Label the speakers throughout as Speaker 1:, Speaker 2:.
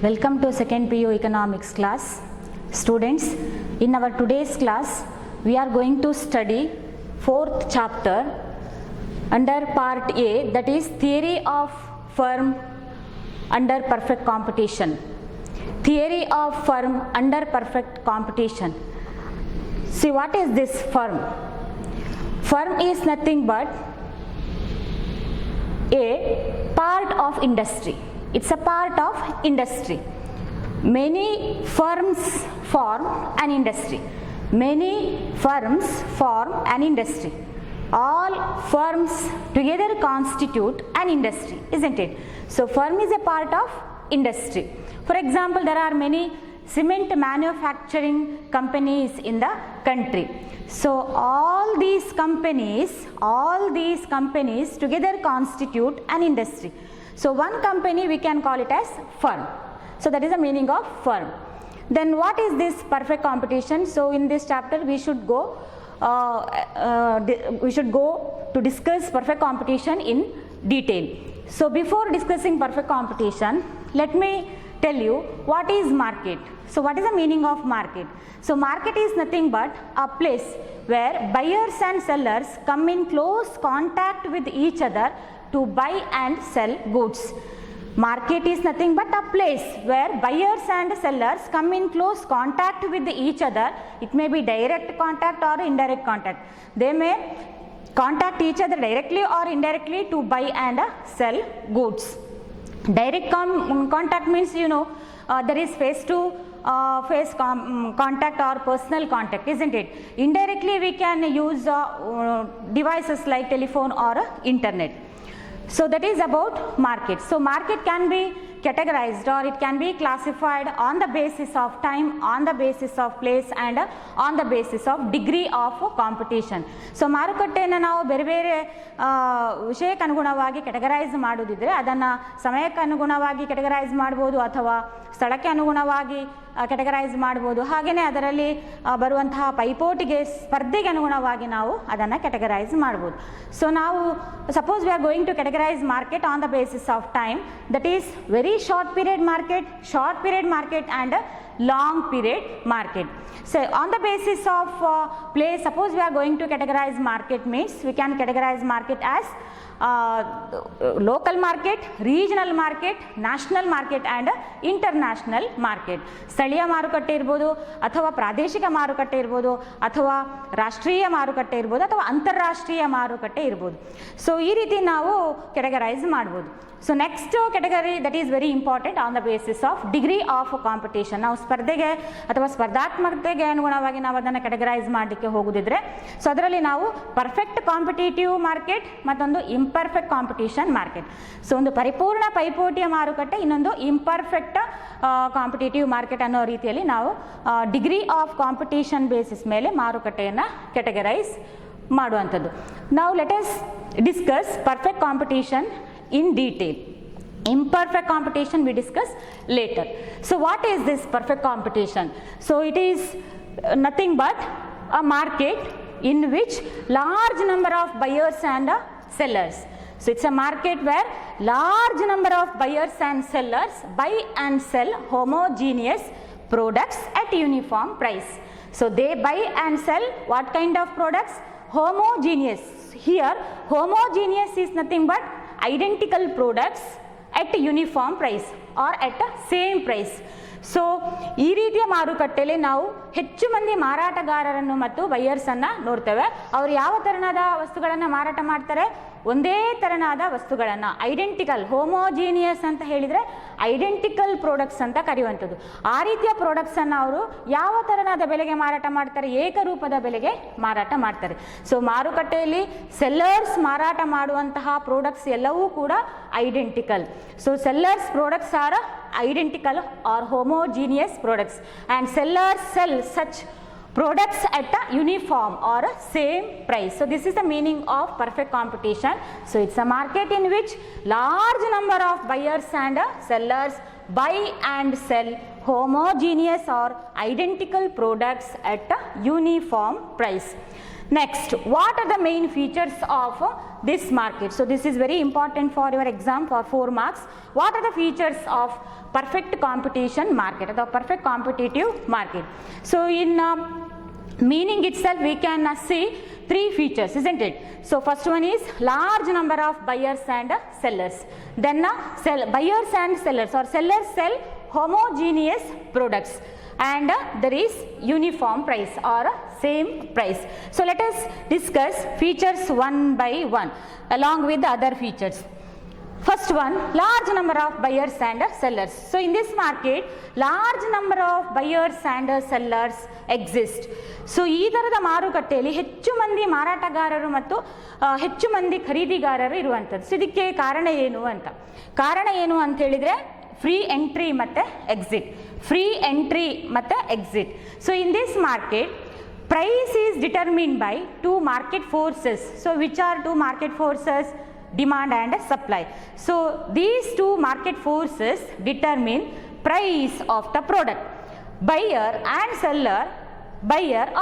Speaker 1: Welcome to second PU economics class. Students, in our today's class we are going to study fourth chapter under part A, that is theory of firm under perfect competition. Theory of firm under perfect competition. See, what is this firm? Firm is nothing but a part of industry. It's a part of industry. Many firms form an industry. Many firms form an industry. All firms together constitute an industry, isn't it? So firm is a part of industry. For example, there are many cement manufacturing companies in the country. So all these companies together constitute an industry. So one company we can call it as firm. So that is the meaning of firm. Then what is this perfect competition? So in this chapter we should go to discuss perfect competition in detail. So before discussing perfect competition, let me tell you what is market. So what is the meaning of market? So market is nothing but a place where buyers and sellers come in close contact with each other to buy and sell goods. Market is nothing but a place where buyers and sellers come in close contact with each other. It may be direct contact or indirect contact. They may contact each other directly or indirectly to buy and sell goods. Direct contact means, there is face to face contact or personal contact, isn't it? Indirectly we can use devices like telephone or internet. So that is about market. So market can be categorized or it can be classified on the basis of time, on the basis of place and on the basis of degree of competition. So ಮಾರುಕಟ್ಟೆಯನ್ನು ನಾವು ಬೇರೆ ಬೇರೆ ವಿಷಯಕ್ಕೆ ಅನುಗುಣವಾಗಿ categorise ಮಾಡೋದಿದ್ರೆ ಅದನ್ನು ಸಮಯಕ್ಕೆ ಅನುಗುಣವಾಗಿ categorise ಮಾಡ್ಬೋದು ಅಥವಾ ಸ್ಥಳಕ್ಕೆ ಅನುಗುಣವಾಗಿ ಕೆಟಗರೈಸ್ ಮಾಡ್ಬೋದು. ಹಾಗೆಯೇ ಅದರಲ್ಲಿ ಬರುವಂತಹ ಪೈಪೋಟಿಗೆ ಸ್ಪರ್ಧೆಗೆ ಅನುಗುಣವಾಗಿ ನಾವು ಅದನ್ನು ಕೆಟಗರೈಸ್ ಮಾಡ್ಬೋದು. ಸೊ ನಾವು suppose we are going to categorise market on the basis of time, that is very short period market and long period market. So on the basis of place, suppose we are going to categorize market means we can categorize market as local market, regional market, national market and international market. ಸ್ಥಳೀಯ ಮಾರುಕಟ್ಟೆ ಇರ್ಬೋದು ಅಥವಾ ಪ್ರಾದೇಶಿಕ ಮಾರುಕಟ್ಟೆ ಇರ್ಬೋದು ಅಥವಾ ರಾಷ್ಟ್ರೀಯ ಮಾರುಕಟ್ಟೆ ಇರ್ಬೋದು ಅಥವಾ ಅಂತಾರಾಷ್ಟ್ರೀಯ ಮಾರುಕಟ್ಟೆ ಇರ್ಬೋದು. ಸೊ ಈ ರೀತಿ ನಾವು ಕೆಟಗರೈಸ್ ಮಾಡ್ಬೋದು. So next category that is very important on the basis of degree of competition. ನಾವು ಸ್ಪರ್ಧೆಗೆ ಅಥವಾ ಸ್ಪರ್ಧಾತ್ಮಕತೆಗೆ ಅನುಗುಣವಾಗಿ ನಾವು ಅದನ್ನು ಕೆಟಗರೈಸ್ ಮಾಡಲಿಕ್ಕೆ ಹೋಗೋದಿದ್ರೆ ಸೊ ಅದರಲ್ಲಿ ನಾವು ಪರ್ಫೆಕ್ಟ್ ಕಾಂಪಿಟೇಟಿವ್ ಮಾರ್ಕೆಟ್ ಮತ್ತೊಂದು ಇಂಪರ್ಫೆಕ್ಟ್ ಕಾಂಪಿಟೇಷನ್ ಮಾರ್ಕೆಟ್. ಸೊ ಒಂದು ಪರಿಪೂರ್ಣ ಪೈಪೋಟಿಯ ಮಾರುಕಟ್ಟೆ, ಇನ್ನೊಂದು ಇಂಪರ್ಫೆಕ್ಟ್ ಕಾಂಪಿಟೇಟಿವ್ ಮಾರ್ಕೆಟ್ ಅನ್ನೋ ರೀತಿಯಲ್ಲಿ ನಾವು ಡಿಗ್ರಿ ಆಫ್ ಕಾಂಪಿಟೇಷನ್ ಬೇಸಿಸ್ ಮೇಲೆ ಮಾರುಕಟ್ಟೆಯನ್ನು ಕೆಟಗರೈಸ್ ಮಾಡುವಂಥದ್ದು. ನಾವು let us discuss perfect competition in detail. Imperfect competition we discuss later. So what is this perfect competition? So it is nothing but a market in which large number of buyers and sellers. So it's a market where large number of buyers and sellers buy and sell homogeneous products at uniform price. So they buy and sell what kind of products? Homogeneous. Here homogeneous is nothing but identical products at uniform price or at the same price. So ಈ ರೀತಿಯ ಮಾರುಕಟ್ಟೆಯಲ್ಲಿ ನಾವು ಹೆಚ್ಚು ಮಂದಿ ಮಾರಾಟಗಾರರನ್ನು ಮತ್ತು ಬೈಯರ್ಸನ್ನು ನೋಡ್ತೇವೆ. ಅವರು ಯಾವ ತೆರನಾದ ವಸ್ತುಗಳನ್ನು ಮಾರಾಟ ಮಾಡ್ತಾರೆ? ಒಂದೇ ತೆರನಾದ ವಸ್ತುಗಳನ್ನು, ಐಡೆಂಟಿಕಲ್, ಹೋಮೋಜೀನಿಯಸ್ ಅಂತ ಹೇಳಿದರೆ ಐಡೆಂಟಿಕಲ್ ಪ್ರಾಡಕ್ಟ್ಸ್ ಅಂತ ಕರೆಯುವಂಥದ್ದು. ಆ ರೀತಿಯ ಪ್ರಾಡಕ್ಟ್ಸನ್ನು ಅವರು ಯಾವ ತೆರನಾದ ಬೆಲೆಗೆ ಮಾರಾಟ ಮಾಡ್ತಾರೆ? ಏಕರೂಪದ ಬೆಲೆಗೆ ಮಾರಾಟ ಮಾಡ್ತಾರೆ. ಸೊ ಮಾರುಕಟ್ಟೆಯಲ್ಲಿ ಸೆಲ್ಲರ್ಸ್ ಮಾರಾಟ ಮಾಡುವಂತಹ ಪ್ರಾಡಕ್ಟ್ಸ್ ಎಲ್ಲವೂ ಕೂಡ identical. So sellers products are identical or homogeneous products and sellers sell such products at a uniform or a same price. So this is the meaning of perfect competition. So it's a market in which large number of buyers and sellers buy and sell homogeneous or identical products at a uniform price. Next, what are the main features of this market? So this is very important for your exam for 4 marks. What are the features of perfect competition market or the perfect competitive market? So in meaning itself we can see 3 features, isn't it? So first one is large number of buyers and sellers. Then buyers and sellers, or sellers sell homogeneous products, and there is uniform price or same price. So let us discuss features one by one along with the other features. First one, large number of buyers and sellers. So in this market, large number of buyers and sellers exist. So ಈ ತರದ ಮಾರುಕಟ್ಟೆಯಲ್ಲಿ ಹೆಚ್ಚು ಮಂದಿ ಮಾರಾಟಗಾರರು ಮತ್ತು ಹೆಚ್ಚು ಮಂದಿ ಖರೀದಿಗಾರರು ಇರುವಂಥದ್ದು. ಸೊ ಇದಕ್ಕೆ ಕಾರಣ ಏನು ಅಂತ ಹೇಳಿದ್ರೆ ಫ್ರೀ ಎಂಟ್ರಿ ಮತ್ತು exit. So in this market price is determined by 2 market forces. So which are 2 market forces? Demand and supply. So these 2 market forces determine price of the product. Buyer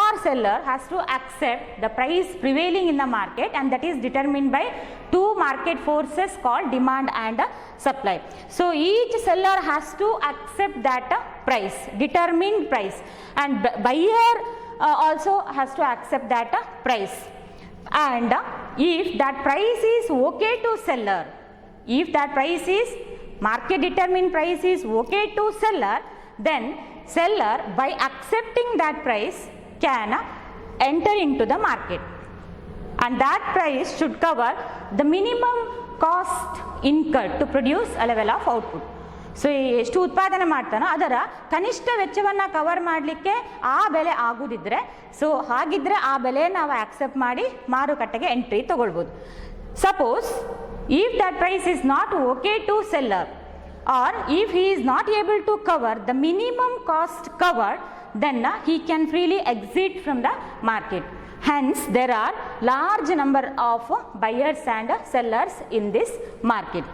Speaker 1: or seller has to accept the price prevailing in the market, and that is determined by 2 market forces called demand and supply. So each seller has to accept that price, determined price, and buyer also has to accept that price. And if that price is okay to seller, if that price is market determined price is okay to seller, then seller by accepting that price can enter into the market, and that price should cover the minimum cost incurred to produce a level of output. So ಎಷ್ಟು ಉತ್ಪಾದನೆ ಮಾಡ್ತಾನೋ ಅದರ ಕನಿಷ್ಠ ವೆಚ್ಚವನ್ನು cover ಮಾಡಲಿಕ್ಕೆ ಆ ಬೆಲೆ ಆಗುದಿದ್ರೆ, so ಹಾಗಿದ್ರೆ ಆ ಬೆಲೆ ನಾವು ಆಕ್ಸೆಪ್ಟ್ ಮಾಡಿ ಮಾರುಕಟ್ಟೆಗೆ ಎಂಟ್ರಿ ತಗೊಳ್ಬೋದು. Suppose if that price is not okay to seller, or if he is not able to cover the minimum cost covered, then he can freely exit from the market. Hence there are large number of buyers and sellers in this market.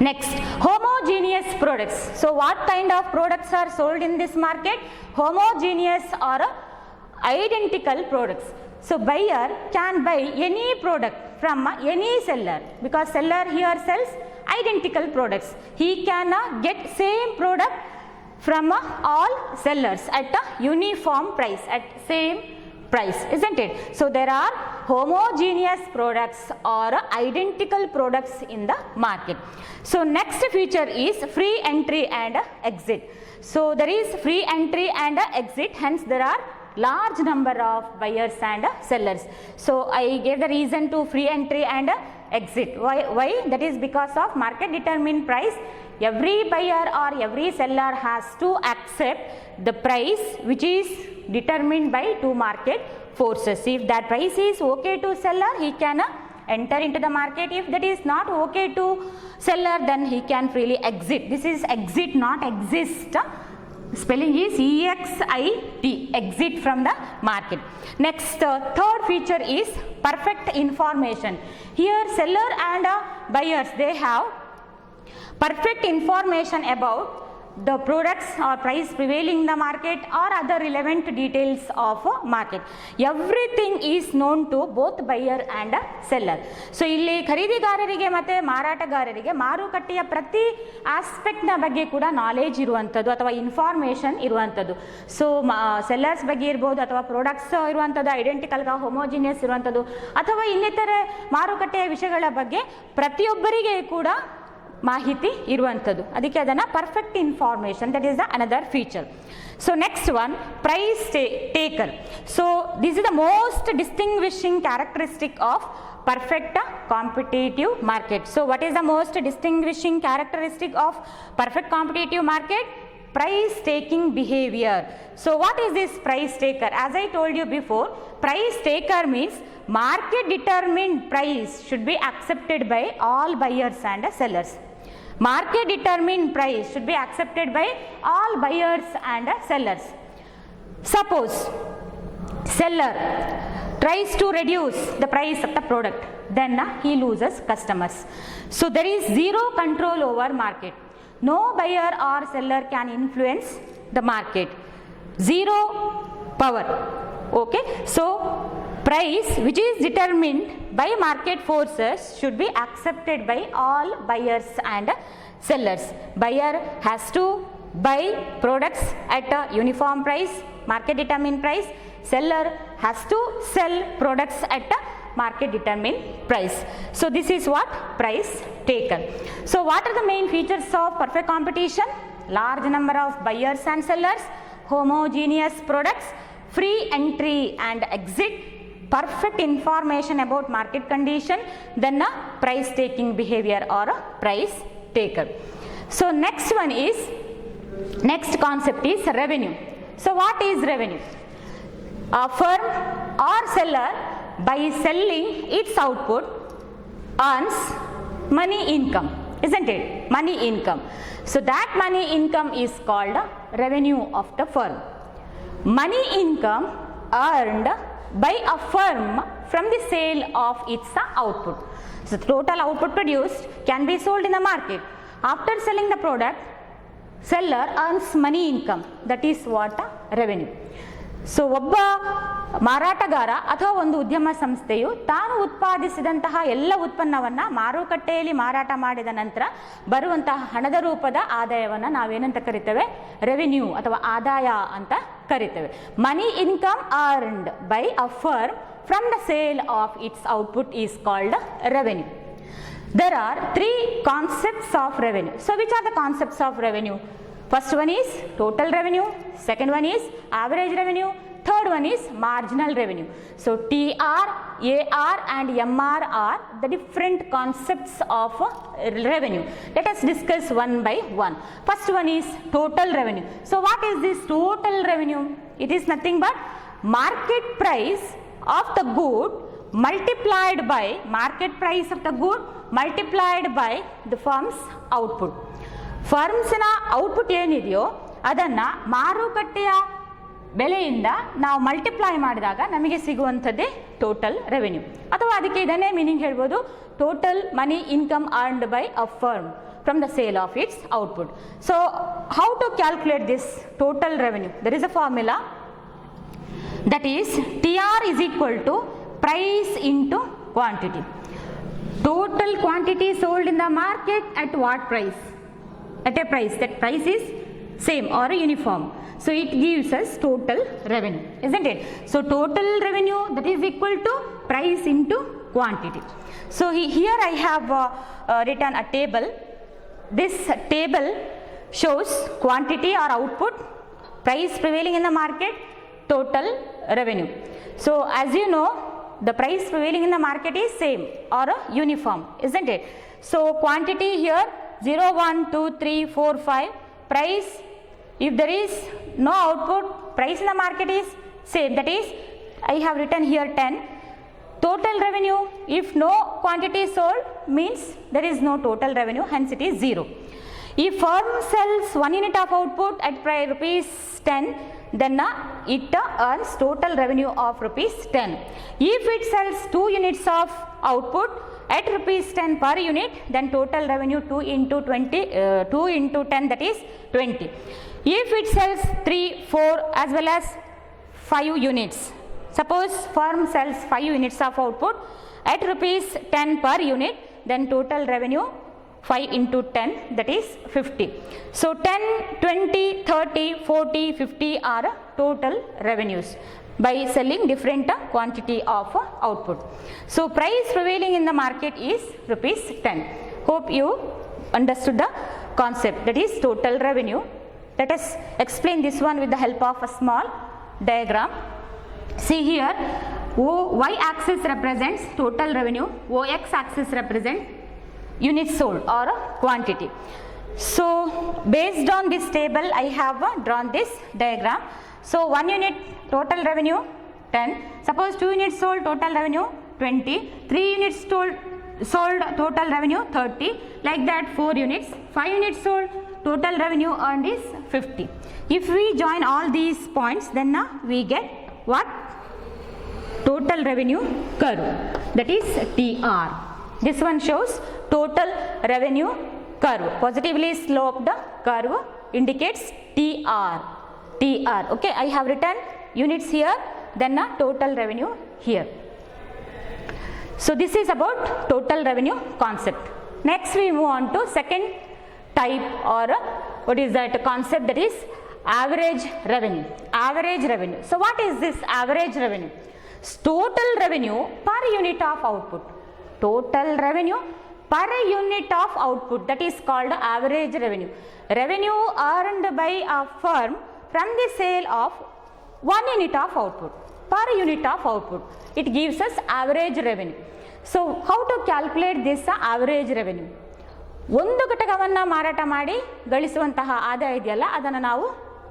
Speaker 1: Next, homogeneous products. So what kind of products are sold in this market? Homogeneous or identical products. So buyer can buy any product from any seller, because seller here sells identical products. He can get same product from all sellers at a uniform price, at same price, isn't it? So there are homogeneous products or identical products in the market. So next feature is free entry and exit. So there is free entry and exit, hence there are large number of buyers and sellers. So I gave the reason to free entry and exit. Why? That is because of market determined price. Every buyer or every seller has to accept the price which is determined by 2 market forces. If that price is okay to seller, he can enter into the market. If that is not okay to seller, then he can freely exit. This is exit, not exist. Spelling is EXIT, exit from the market. Next, third feature is perfect information. Here seller and buyers, they have perfect information about the products or price prevailing in the market or other relevant details of market. Everything is known to both buyer and seller. So ಇಲ್ಲಿ ಖರೀದಿಗಾರರಿಗೆ ಮತ್ತು ಮಾರಾಟಗಾರರಿಗೆ ಮಾರುಕಟ್ಟೆಯ ಪ್ರತಿ ಆಸ್ಪೆಕ್ಟ್ನ ಬಗ್ಗೆ ಕೂಡ knowledge ಇರುವಂಥದ್ದು ಅಥವಾ information ಇರುವಂಥದ್ದು. So sellers ಬಗ್ಗೆ ಇರ್ಬೋದು, ಅಥವಾ ಪ್ರಾಡಕ್ಟ್ಸ್ ಇರುವಂಥದ್ದು, ಐಡೆಂಟಿಕಲ್ ಹೋಮೋಜಿನಿಯಸ್ ಇರುವಂಥದ್ದು, ಅಥವಾ ಇನ್ನಿತರೆ ಮಾರುಕಟ್ಟೆಯ ವಿಷಯಗಳ ಬಗ್ಗೆ ಪ್ರತಿಯೊಬ್ಬರಿಗೆ ಕೂಡ ಮಾಹಿತಿ ಇರುವಂಥದ್ದು. ಅದಕ್ಕೆ ಅದನ್ನು perfect information, that is the another feature. So next one, price taker. So this is the most distinguishing characteristic of perfect competitive market. So what is the most distinguishing characteristic of perfect competitive market? Price taking behavior. So what is this price taker? As I told you before, price taker means market determined price should be accepted by all buyers and sellers. Market determined price should be accepted by all buyers and sellers. Suppose seller tries to reduce the price of the product, then he loses customers. So there is zero control over market. No buyer or seller can influence the market. Zero power. Okay. So price which is determined by market forces should be accepted by all buyers and sellers. Buyer has to buy products at a uniform price, market determined price. Seller has to sell products at a market determined price. So this is what price taken. So what are the main features of perfect competition? Large number of buyers and sellers, homogeneous products, free entry and exit, perfect information about market condition, then a price taking behavior or a price taker. So next concept is revenue. So what is revenue? A firm or seller by selling its output earns money income, isn't it? Money income. So that money income is called revenue of the firm. Money income earned by a firm from the sale of its output. So total output produced can be sold in the market. After selling the product, seller earns money income. That is what revenue. So ಒಬ್ಬ ಮಾರಾಟಗಾರ ಅಥವಾ ಒಂದು ಉದ್ಯಮ ಸಂಸ್ಥೆಯು ತಾನು ಉತ್ಪಾದಿಸಿದಂತಹ ಎಲ್ಲ ಉತ್ಪನ್ನವನ್ನು ಮಾರುಕಟ್ಟೆಯಲ್ಲಿ ಮಾರಾಟ ಮಾಡಿದ ನಂತರ ಬರುವಂತಹ ಹಣದ ರೂಪದ ಆದಾಯವನ್ನು ನಾವೇನಂತ ಕರಿತೇವೆ? ರೆವಿನ್ಯೂ ಅಥವಾ ಆದಾಯ ಅಂತ ಕರಿತೇವೆ. Money income earned by a firm from the sale of its output is called revenue. There are three concepts of revenue. So which are the concepts of revenue? First one is total revenue, second one is average revenue, third one is marginal revenue. So TR, AR and MR are the different concepts of revenue. Let us discuss one by one. First one is total revenue. So what is this total revenue? It is nothing but market price of the good multiplied by market price of the good multiplied by the firm's output. ಫರ್ಮ್ಸ್ನ output ಏನಿದೆಯೋ ಅದನ್ನು ಮಾರುಕಟ್ಟೆಯ ಬೆಲೆಯಿಂದ ನಾವು multiply ಮಾಡಿದಾಗ ನಮಗೆ ಸಿಗುವಂಥದ್ದೇ total revenue. ಅಥವಾ ಅದಕ್ಕೆ ಇದನ್ನೇ ಮೀನಿಂಗ್ ಹೇಳ್ಬೋದು, total money income earned by a firm from the sale of its output. So how to calculate this total revenue? There is a formula, that is TR is equal to price into quantity. Total quantity sold in the market at what price? At a price, that price is same or uniform. So it gives us total revenue, isn't it? So total revenue, that is equal to price into quantity. So here I have written a table. This table shows quantity or output, price prevailing in the market, total revenue. So as you know, the price prevailing in the market is same or uniform, isn't it? So quantity here 0, 1, 2, 3, 4, 5. Price, if there is no output, price in the market is same. That is, I have written here 10. Total revenue, if no quantity sold, means there is no total revenue, hence it is 0. If firm sells 1 unit of output at rupees 10, then it earns total revenue of rupees 10. If it sells 2 units of output at rupees 10 per unit, then total revenue 2 into 10, that is 20. If it sells 3, 4 as well as 5 units, suppose firm sells 5 units of output at rupees 10 per unit, then total revenue 5 into 10, that is 50. So 10, 20, 30, 40, 50 are total revenues by selling different quantity of output. So price prevailing in the market is rupees 10. Hope you understood the concept, that is total revenue. Let us explain this one with the help of a small diagram. See here, Y axis represents total revenue, OX axis represents units sold or quantity. So based on this table I have drawn this diagram. So 1 unit total revenue 10, suppose 2 units sold, total revenue 20, 3 units sold, total revenue 30, like that 4 units, 5 units sold, total revenue earned is 50. If we join all these points, then we get what? Total revenue curve, that is TR. This one shows total revenue curve, positively sloped curve indicates TR. Okay, I have written units here, then a total revenue here. So this is about total revenue concept. Next we move on to second type, or what is that concept, that is average revenue. Average revenue. So what is this average revenue? Total revenue per unit of output. Total revenue per unit of output, that is called average revenue. Revenue earned by a firm from the sale of 1 unit of output. Per unit of output, it gives us average revenue. So how to calculate this average revenue? ಒಂದು ಘಟಕವನ್ನು ಮಾರಾಟ ಮಾಡಿ ಗಳಿಸುವಂತಹ ಆದಾಯ ಇದೆಯಲ್ಲ, ಅದನ್ನು ನಾವು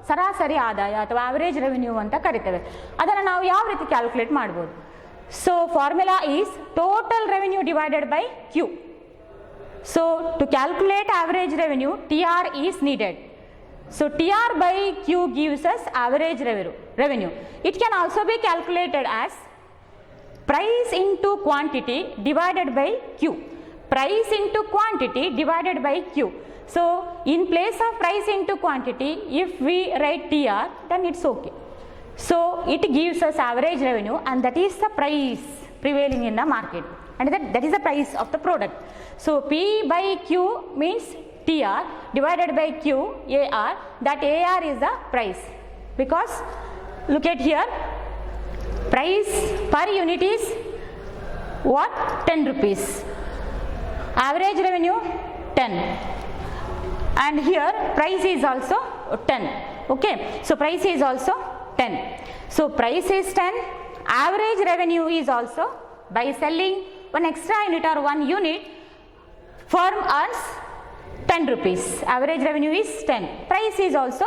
Speaker 1: ಸರಾಸರಿ ಆದಾಯ ಅಥವಾ ಆವರೇಜ್ ರೆವಿನ್ಯೂ ಅಂತ ಕರಿತೇವೆ. ಅದನ್ನು ನಾವು ಯಾವ ರೀತಿ ಕ್ಯಾಲ್ಕುಲೇಟ್ ಮಾಡ್ಬೋದು? So formula is total revenue divided by Q. So to calculate average revenue, TR is needed. So TR by Q gives us average revenue. It can also be calculated as price into quantity divided by Q. Price into quantity divided by Q. So in place of price into quantity, if we write TR, then it's okay. So it gives us average revenue, and that is the price prevailing in the market, and that is the price of the product. So P by Q means TR divided by Q, AR, that AR is the price, because look at here, price per unit is what? 10 rupees. Average revenue 10, and here price is also 10. Okay, so price is also 10. So price is 10, average revenue is also, by selling one extra unit or 1 unit, firm earns 10 rupees. Average revenue is 10. Price is also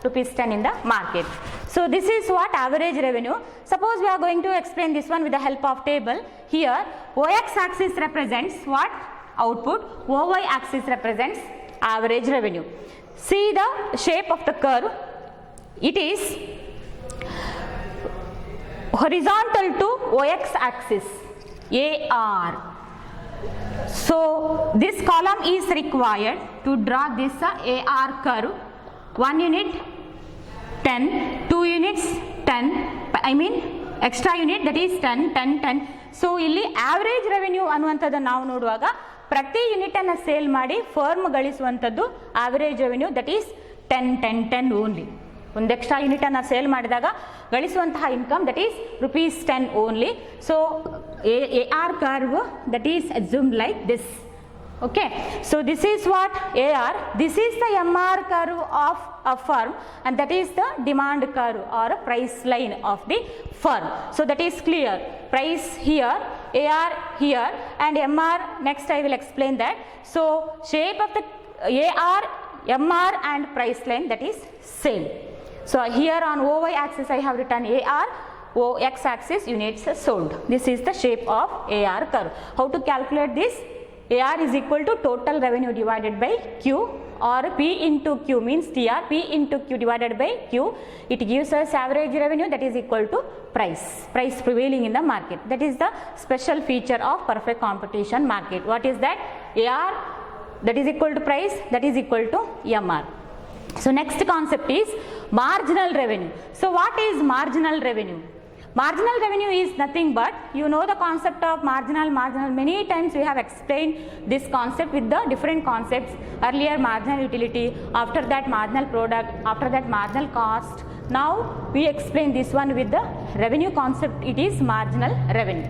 Speaker 1: rupees 10 in the market. So this is what average revenue. Suppose we are going to explain this one with the help of table. Here OX axis represents what? Output. OY axis represents average revenue. See the shape of the curve. It is horizontal to OX axis, AR. So this column is required to draw this AR curve. 1 unit 10, 2 units 10, I mean extra unit, that is 10, 10, 10. So ಇಲ್ಲಿ average revenue ಅನ್ನುವಂಥದ್ದನ್ನು ನಾವು ನೋಡುವಾಗ ಪ್ರತಿ unit ಅನ್ನು sale ಮಾಡಿ firm ಗಳಿಸುವಂಥದ್ದು average revenue, that is 10, 10, 10 only. ಒಂದು extra unit ಅನ್ನು ಸೇಲ್ ಮಾಡಿದಾಗ ಗಳಿಸುವಂತಹ income that is rupees 10 only. So AR curve that is assumed like this. Okay, so this is what AR, this is the MR curve of a firm, and that is the demand curve or a price line of the firm. So that is clear. Price here, AR here, and MR next I will explain that. So shape of the AR, MR and price line, that is same. So here on OY axis I have written AR, OX axis units sold. This is the shape of AR curve. How to calculate this? AR is equal to total revenue divided by Q, or P into Q means TR, P into Q divided by Q. It gives us average revenue, that is equal to price prevailing in the market. That is the special feature of perfect competition market. What is that? AR, that is equal to price, that is equal to MR. So next concept is marginal revenue. So what is marginal revenue? Marginal revenue is nothing but, you know the concept of marginal. Many times we have explained this concept with the different concepts. Earlier marginal utility, after that marginal product, after that marginal cost. Now we explain this one with the revenue concept. It is marginal revenue.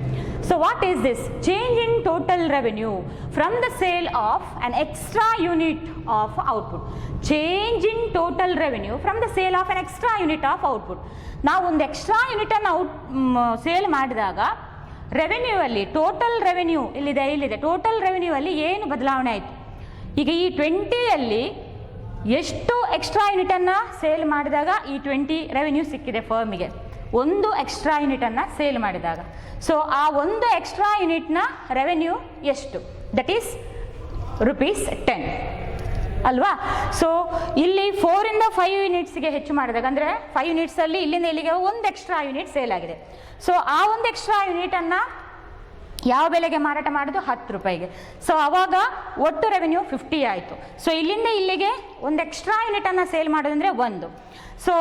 Speaker 1: So what is this? Change in total revenue from the sale of an extra unit of output. Change in total revenue from the sale of an extra unit of output. ನಾವು ಒಂದು extra ಯೂನಿಟನ್ನು sale ಮಾಡಿದಾಗ revenue ಅಲ್ಲಿ total revenue ಇಲ್ಲಿದೆ total revenue ಅಲ್ಲಿ ಏನು ಬದಲಾವಣೆ ಆಯಿತು? ಈಗ ಈ 20ಯಲ್ಲಿ ಎಷ್ಟು ಎಕ್ಸ್ಟ್ರಾ ಯೂನಿಟನ್ನು ಸೇಲ್ ಮಾಡಿದಾಗ ಈ 20 ರೆವೆನ್ಯೂ ಸಿಕ್ಕಿದೆ ಫರ್ಮಿಗೆ? ಒಂದು ಎಕ್ಸ್ಟ್ರಾ ಯೂನಿಟನ್ನು ಸೇಲ್ ಮಾಡಿದಾಗ. ಸೊ ಆ ಒಂದು ಎಕ್ಸ್ಟ್ರಾ ಯೂನಿಟ್ನ ರೆವೆನ್ಯೂ ಎಷ್ಟು? ದಟ್ ಈಸ್ ₹10 ಅಲ್ವಾ? ಸೊ ಇಲ್ಲಿ 4 ಇಂದ 5 ಯೂನಿಟ್ಸ್ಗೆ ಹೆಚ್ಚು ಮಾಡಿದಾಗ, ಅಂದರೆ 5 ಯೂನಿಟ್ಸಲ್ಲಿ ಇಲ್ಲಿಂದ ಇಲ್ಲಿಗೆ ಒಂದು ಎಕ್ಸ್ಟ್ರಾ ಯೂನಿಟ್ ಸೇಲ್ ಆಗಿದೆ. ಸೊ ಆ ಒಂದು ಎಕ್ಸ್ಟ್ರಾ ಯೂನಿಟನ್ನು ಯಾವ ಬೆಲೆಗೆ ಮಾರಾಟ ಮಾಡೋದು? ₹10. ಸೊ ಅವಾಗ ಒಟ್ಟು ರೆವೆನ್ಯೂ 50 ಆಯಿತು. ಸೊ ಇಲ್ಲಿಂದ ಇಲ್ಲಿಗೆ ಒಂದು ಎಕ್ಸ್ಟ್ರಾ ಯೂನಿಟನ್ನು ಸೇಲ್ ಮಾಡೋದಂದರೆ 1. ಸೊ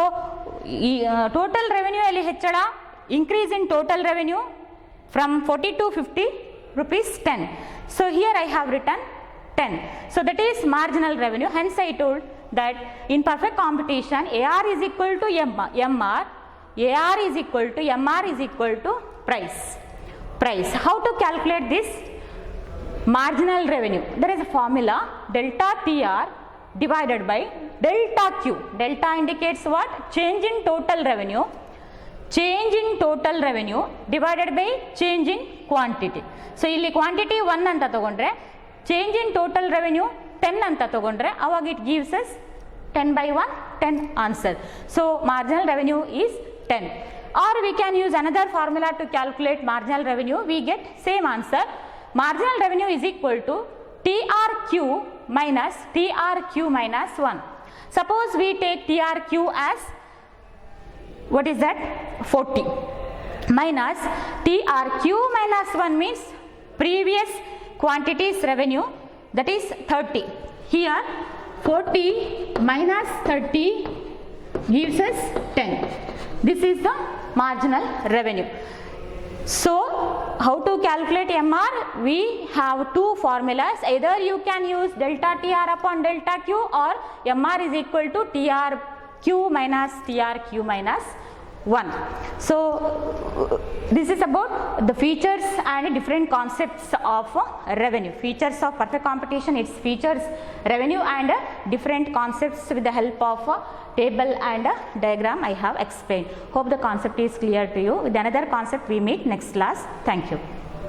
Speaker 1: ಈ ಟೋಟಲ್ ರೆವೆನ್ಯೂ ಅಲ್ಲಿ ಹೆಚ್ಚಳ increase in total revenue from 40 to 50 rupees 10. So here I have written 10. So that is marginal revenue. Hence I told that in perfect competition AR is equal to MR. AR is equal to MR is equal to price. How to calculate this marginal revenue? There is a formula, delta TR divided by delta Q. Delta indicates what? Change in total revenue. Change in total revenue divided by change in quantity. So ಇಲ್ಲಿ quantity 1 ಅಂತ ತಗೊಂಡ್ರೆ change in total revenue 10 ಅಂತ ತಗೊಂಡ್ರೆ ಅವಾಗ it gives us 10 by 1 10 answer. So marginal revenue is 10. Or we can use another formula to calculate marginal revenue. We get same answer. Marginal revenue is equal to TRQ minus TRQ minus 1. Suppose we take TRQ as, what is that? 40 minus TRQ minus 1 means previous quantities revenue, that is 30. Here 40 minus 30 gives us 10. This is the marginal revenue. So how to calculate MR? We have two formulas. Either you can use delta TR upon delta Q, or MR is equal to TRQ minus TRQ minus 1. So this is about the features and different concepts of revenue. Features of perfect competition, its features, revenue, and different concepts with the help of table and diagram I have explained. Hope the concept is clear to you. With another concept we meet next class. Thank you.